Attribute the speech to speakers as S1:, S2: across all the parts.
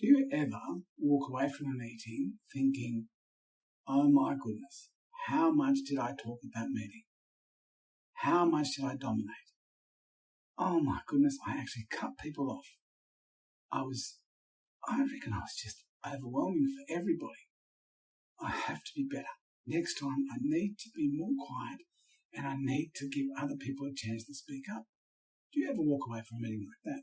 S1: Do you ever walk away from a meeting thinking, oh my goodness, how much did I talk at that meeting? How much did I dominate? Oh my goodness, I actually cut people off. I reckon I was just overwhelming for everybody. I have to be better. Next time I need to be more quiet and I need to give other people a chance to speak up. Do you ever walk away from a meeting like that?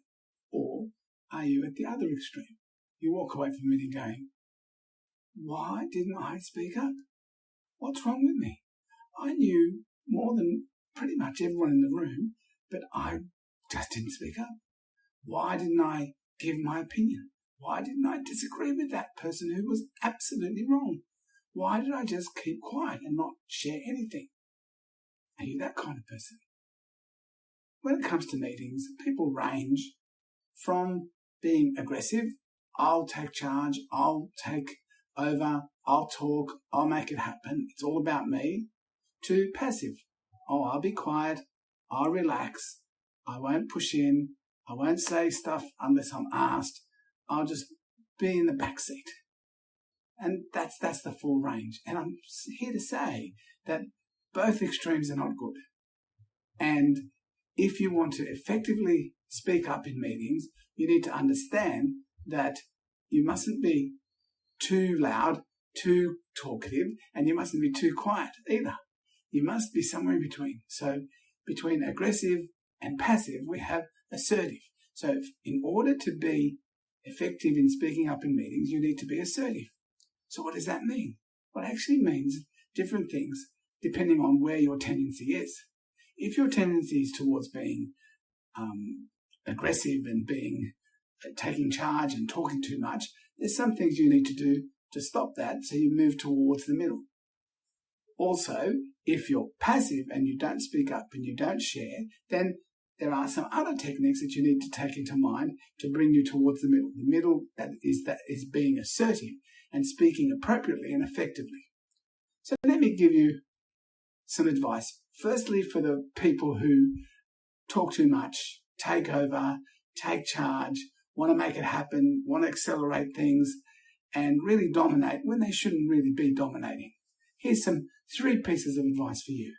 S1: Or are you at the other extreme? You walk away from a meeting going, why didn't I speak up? What's wrong with me? I knew more than pretty much everyone in the room, but I just didn't speak up. Why didn't I give my opinion? Why didn't I disagree with that person who was absolutely wrong? Why did I just keep quiet and not share anything? Are you that kind of person? When it comes to meetings, people range from being aggressive, I'll take charge, I'll take over, I'll talk, I'll make it happen, it's all about me, to passive. Oh, I'll be quiet, I'll relax, I won't push in, I won't say stuff unless I'm asked, I'll just be in the back seat. And that's the full range. And I'm here to say that both extremes are not good. And if you want to effectively speak up in meetings, you need to understand that you mustn't be too loud, too talkative, and you mustn't be too quiet either. You must be somewhere in between. So between aggressive and passive, we have assertive. So in order to be effective in speaking up in meetings, you need to be assertive. So what does that mean? Well, it actually means different things depending on where your tendency is. If your tendency is towards being aggressive and taking charge and talking too much, there's some things you need to do to stop that so you move towards the middle. Also, if you're passive and you don't speak up and you don't share, then there are some other techniques that you need to take into mind to bring you towards the middle. The middle is being assertive and speaking appropriately and effectively. So let me give you some advice. Firstly, for the people who talk too much, take over, take charge, want to make it happen, want to accelerate things, and really dominate when they shouldn't really be dominating. Here's some 3 pieces of advice for you.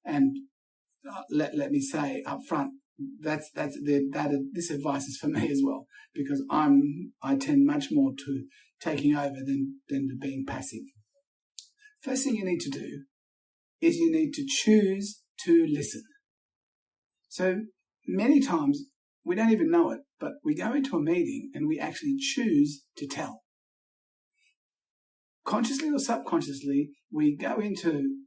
S1: And let me say up front, this advice is for me as well, because I tend much more to taking over than to being passive. First thing you need to do is you need to choose to listen. So many times we don't even know it, but we go into a meeting and we actually choose to tell. Consciously or subconsciously, we go into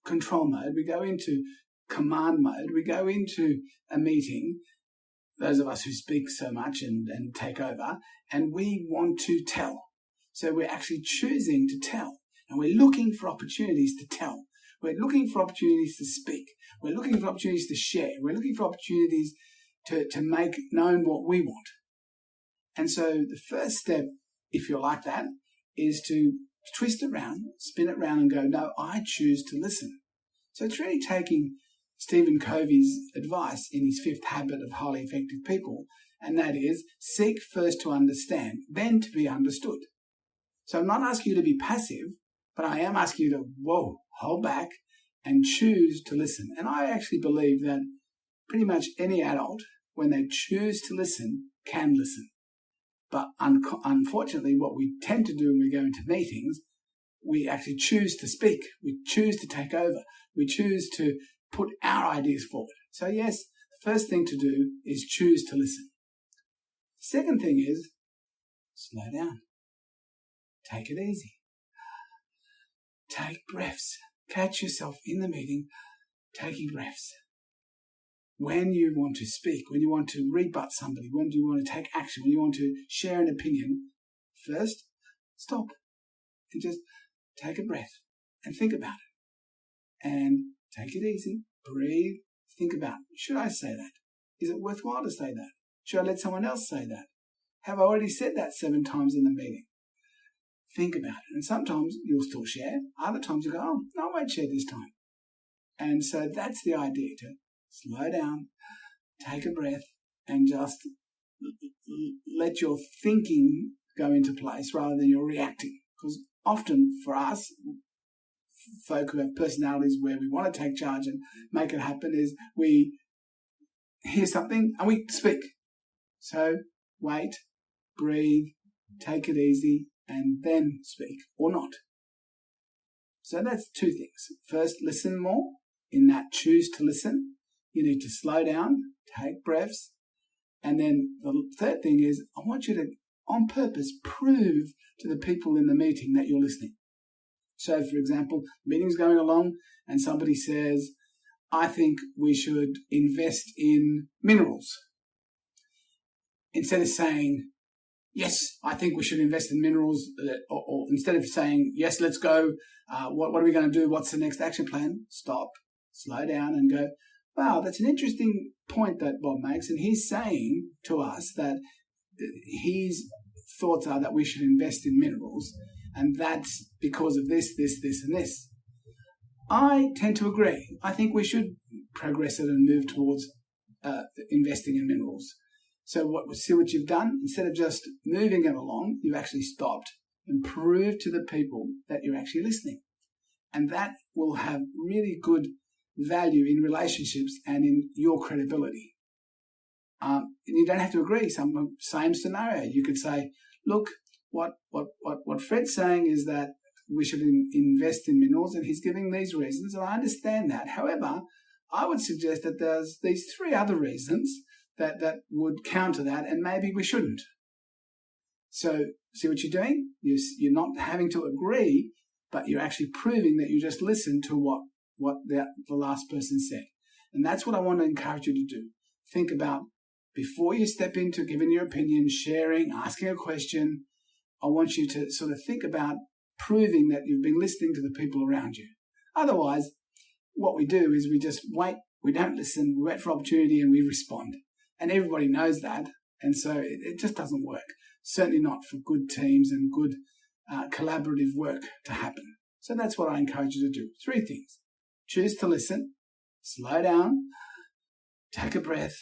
S1: control mode, we go into command mode, we go into a meeting, those of us who speak so much and take over, and we want to tell. So we're actually choosing to tell, and we're looking for opportunities to tell. We're looking for opportunities to speak. We're looking for opportunities to share. We're looking for opportunities to make known what we want. And so the first step, if you're like that, is to twist it around, spin it around and go, no, I choose to listen. So it's really taking Stephen Covey's advice in his 5th habit of highly effective people, and that is seek first to understand, then to be understood. So I'm not asking you to be passive, but I am asking you to, hold back and choose to listen. And I actually believe that pretty much any adult, when they choose to listen, can listen. But unfortunately, what we tend to do when we go into meetings, we actually choose to speak. We choose to take over. We choose to put our ideas forward. So yes, the first thing to do is choose to listen. The second thing is slow down. Take it easy. Take breaths. Catch yourself in the meeting taking breaths. When you want to speak, when you want to rebut somebody, when you want to take action, when you want to share an opinion, first, stop and just take a breath and think about it. And take it easy, breathe, think about it. Should I say that? Is it worthwhile to say that? Should I let someone else say that? Have I already said that 7 times in the meeting? Think about it. And sometimes you'll still share. Other times you go, oh, no, I won't share this time. And so that's the idea, to slow down, take a breath, and just let your thinking go into place rather than you're reacting. Because often for us, folk who have personalities where we want to take charge and make it happen, is we hear something and we speak. So wait, breathe, take it easy, and then speak, or not. So that's two things. First, listen more. In that choose to listen, you need to slow down, take breaths. And then the third thing is, I want you to, on purpose, prove to the people in the meeting that you're listening. So, for example, the meeting's going along and somebody says, I think we should invest in minerals. Instead of saying, yes, I think we should invest in minerals, or instead of saying, yes, let's go, what are we going to do? What's the next action plan? Stop, slow down and go, wow, that's an interesting point that Bob makes. And he's saying to us that his thoughts are that we should invest in minerals. And that's because of this, and this. I tend to agree. I think we should progress it and move towards investing in minerals. So see what you've done? Instead of just moving it along, you've actually stopped and proved to the people that you're actually listening. And that will have really good value in relationships and in your credibility. And you don't have to agree. Same scenario. You could say, look, what Fred's saying is that we should invest in minerals, and he's giving these reasons, and I understand that. However, I would suggest that there's these three other reasons that would counter that, and maybe we shouldn't. So see what you're doing? You're not having to agree, but you're actually proving that you just listened to what the last person said. And that's what I want to encourage you to do. Think about, before you step into giving your opinion, sharing, asking a question, I want you to sort of think about proving that you've been listening to the people around you. Otherwise, what we do is we just wait, we don't listen, we wait for opportunity and we respond. And everybody knows that. And so it just doesn't work. Certainly not for good teams and good collaborative work to happen. So that's what I encourage you to do. Three things. Choose to listen, slow down, take a breath,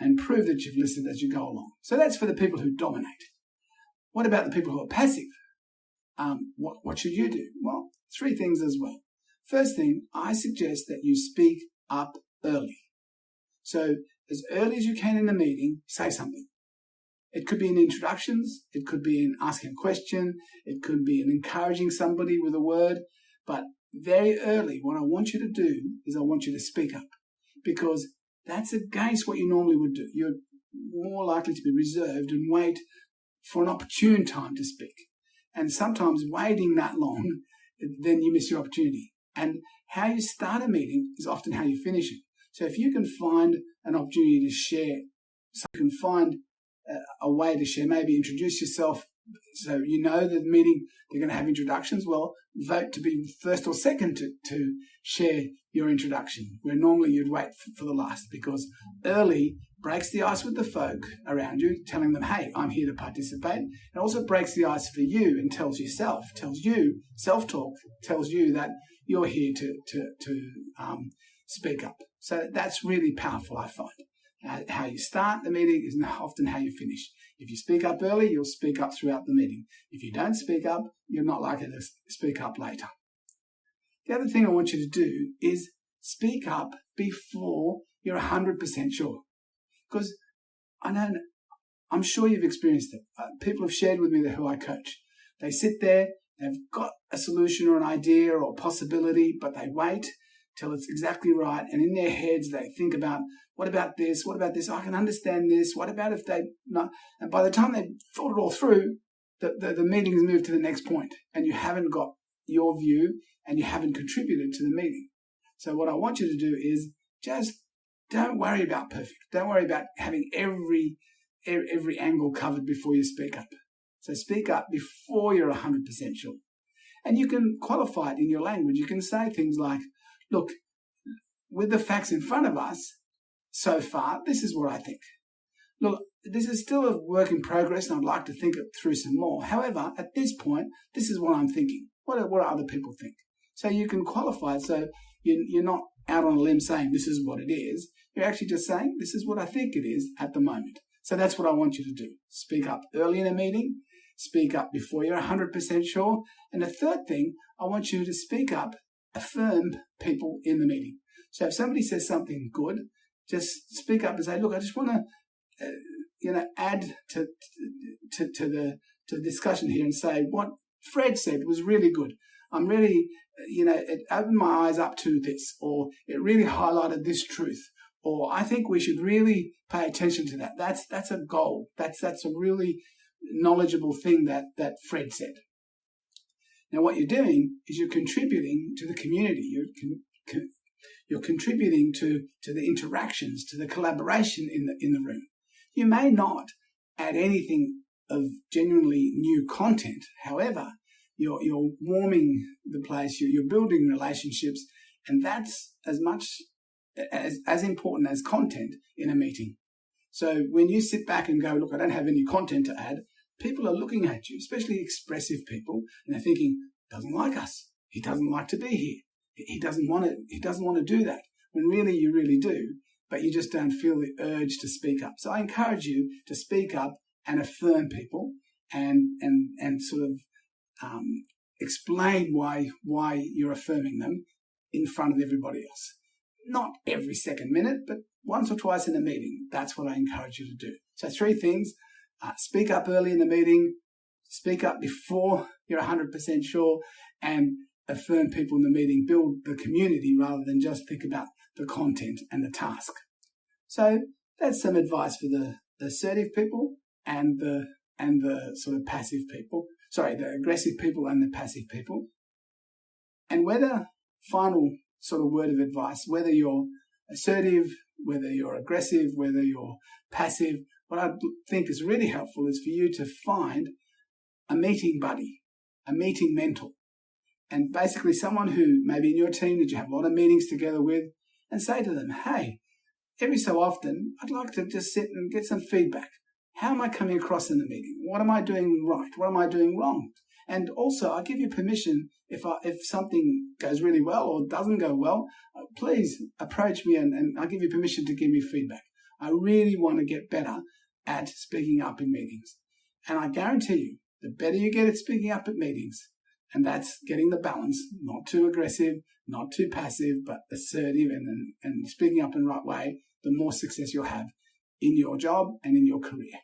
S1: and prove that you've listened as you go along. So that's for the people who dominate. What about the people who are passive? What should you do? Well, three things as well. First thing, I suggest that you speak up early. So as early as you can in the meeting, say something. It could be in introductions, it could be in asking a question, it could be in encouraging somebody with a word, but very early, what I want you to do is I want you to speak up, because that's against what you normally would do. You're more likely to be reserved and wait for an opportune time to speak. And sometimes waiting that long, then you miss your opportunity. And how you start a meeting is often how you finish it. So if you can find an opportunity to share, so you can find a way to share, maybe introduce yourself, so you know the meeting, they're going to have introductions, well, vote to be first or second to share your introduction, where normally you'd wait for the last, because early breaks the ice with the folk around you, telling them, hey, I'm here to participate. It also breaks the ice for you and tells you, self-talk tells you that you're here to speak up. So that's really powerful, I find. How you start the meeting is often how you finish. If you speak up early, you'll speak up throughout the meeting. If you don't speak up, you're not likely to speak up later. The other thing I want you to do is speak up before you're 100% sure. Because I'm sure you've experienced it. People have shared with me who I coach. They sit there, they've got a solution or an idea or a possibility, but they wait till it's exactly right. And in their heads, they think about, what about this? What about this? I can understand this. What about if they not? And by the time they've thought it all through, the meeting has moved to the next point, and you haven't got your view and you haven't contributed to the meeting. So what I want you to do is just don't worry about perfect. Don't worry about having every angle covered before you speak up. So speak up before you're 100% sure. And you can qualify it in your language. You can say things like, look, with the facts in front of us so far, this is what I think. Look, this is still a work in progress and I'd like to think it through some more. However, at this point, this is what I'm thinking. What do other people think? So you can qualify it so you're not out on a limb saying this is what it is. You're actually just saying this is what I think it is at the moment. So that's what I want you to do. Speak up early in a meeting. Speak up before you're 100% sure. And the third thing, I want you to speak up, affirm people in the meeting. So if somebody says something good, just speak up and say, look, I just want to, add to the discussion here and say what Fred said was really good. I'm really, it opened my eyes up to this, or it really highlighted this truth, or I think we should really pay attention to that. That's a goal. That's a really knowledgeable thing that Fred said. Now, what you're doing is you're contributing to the community. You're contributing to the interactions, to the collaboration in the room. You may not add anything of genuinely new content. However, you're warming the place. You're building relationships, and that's as much as important as content in a meeting. So when you sit back and go, look, I don't have any content to add, people are looking at you, especially expressive people, and they're thinking, doesn't like us. He doesn't like to be here. He doesn't want to do that. When really you really do, but you just don't feel the urge to speak up. So I encourage you to speak up and affirm people and sort of explain why you're affirming them in front of everybody else. Not every second minute, but once or twice in a meeting. That's what I encourage you to do. So 3 things. Speak up early in the meeting, speak up before you're 100% sure, and affirm people in the meeting. Build the community rather than just think about the content and the task. So that's some advice for the assertive people and the sort of passive people. Sorry, the aggressive people and the passive people. And whether, final sort of word of advice, whether you're assertive, whether you're aggressive, whether you're passive, what I think is really helpful is for you to find a meeting buddy, a meeting mentor, and basically someone who maybe in your team that you have a lot of meetings together with, and say to them, hey, every so often, I'd like to just sit and get some feedback. How am I coming across in the meeting? What am I doing right? What am I doing wrong? And also, I give you permission, if something goes really well or doesn't go well, please approach me and I give you permission to give me feedback. I really want to get better at speaking up in meetings. And I guarantee you, the better you get at speaking up at meetings, and that's getting the balance, not too aggressive, not too passive, but assertive and speaking up in the right way, the more success you'll have in your job and in your career.